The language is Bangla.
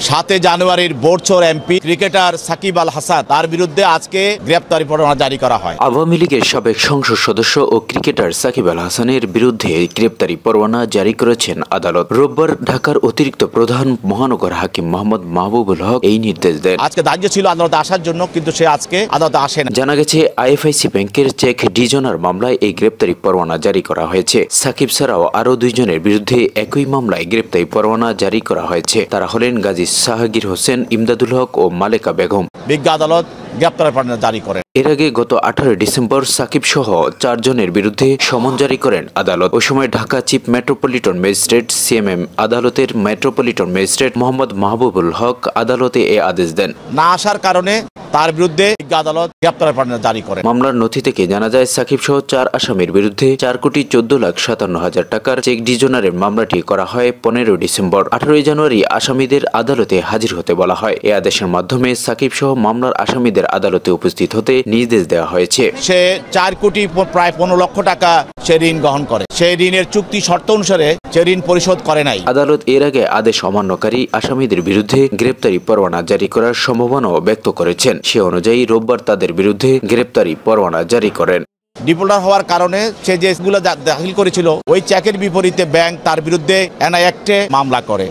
7 জানুয়ারির বোরচর এমপি ক্রিকেটার সাকিব আল হাসান তার বিরুদ্ধে আজকে গ্রেপ্তারি পরোয়ানা জারি করা হয়। আওয়ামী লীগের সাবেক সংসদ সদস্য ও ক্রিকেটার সাকিব আল হাসানের বিরুদ্ধে গ্রেপ্তারি পরোয়ানা জারি করেছেন আদালত। রোববার ঢাকার অতিরিক্ত প্রধান মহানগর হাকিম মোহাম্মদ মাহবুবুল হক এই নির্দেশ দেন। আজকে ধার্য ছিল আদালতে আসার জন্য, কিন্তু সে আজকে আদালতে আসে না। জানা গেছে আইএফআইসি ব্যাংকের চেক ডিজনার মামলায় এই গ্রেপ্তারি পরোয়ানা জারি করা হয়েছে। সাকিব ছাড়াও আরো 2 জনের বিরুদ্ধে একই মামলায় গ্রেপ্তারি পরোয়ানা জারি করা হয়েছে। তারা হলেন গাজী জাহাঙ্গীর হোসেন, ইমদাদুল হক ও মালেকা বেগম। বিজ্ঞ আদালত গ্রেপ্তারি পরোয়ানা জারি করেন। এর আগে গত 18 ডিসেম্বর সাকিব সহ 4 জনের বিরুদ্ধে সমন জারি করেন আদালত। ওই সময় Dhaka chief metropolitan magistrate CMM আদালতের মেট্রোপলিটন ম্যাজিস্ট্রেট মোহাম্মদ মাহবুবুল হক আদালতে এ আদেশ দেন। না আসার কারণে তার বিরুদ্ধে বিজ্ঞ আদালত গ্রেপ্তারি পরোয়ানা জারি করেন। মামলার নথি থেকে জানা যায় সাকিব সহ 4 আসামির বিরুদ্ধে 4,14,57,000 টাকার চেক ডিজনারের মামলাটি করা হয় 15 ডিসেম্বর। 18 জানুয়ারি আসামিদের আদালতে হাজির হতে বলা হয়। এ আদেশের মাধ্যমে সাকিব সহ মামলার আসামিদের আদালতে উপস্থিত হতে নির্দেশ দেওয়া হয়েছে। সে 4 কোটি প্রায় 15 লক্ষ টাকা সে ঋণ গ্রহণ করে। সেই ঋণের চুক্তি শর্ত অনুসারে সে ঋণ পরিশোধ করে নাই। আদালত এর আগে আদেশ অমান্যকারী আসামিদের বিরুদ্ধে গ্রেপ্তারি পরোয়ানা জারি করার সম্ভাবনাও ব্যক্ত করেছেন। সে অনুযায়ী রোববার তাদের বিরুদ্ধে গ্রেপ্তারি পরোয়ানা জারি করেন। ডিফল্টার হওয়ার কারণে সে যেগুলো দাখিল করেছিল ওই চেকের বিপরীতে ব্যাংক তার বিরুদ্ধে এনআই অ্যাক্টে মামলা করে।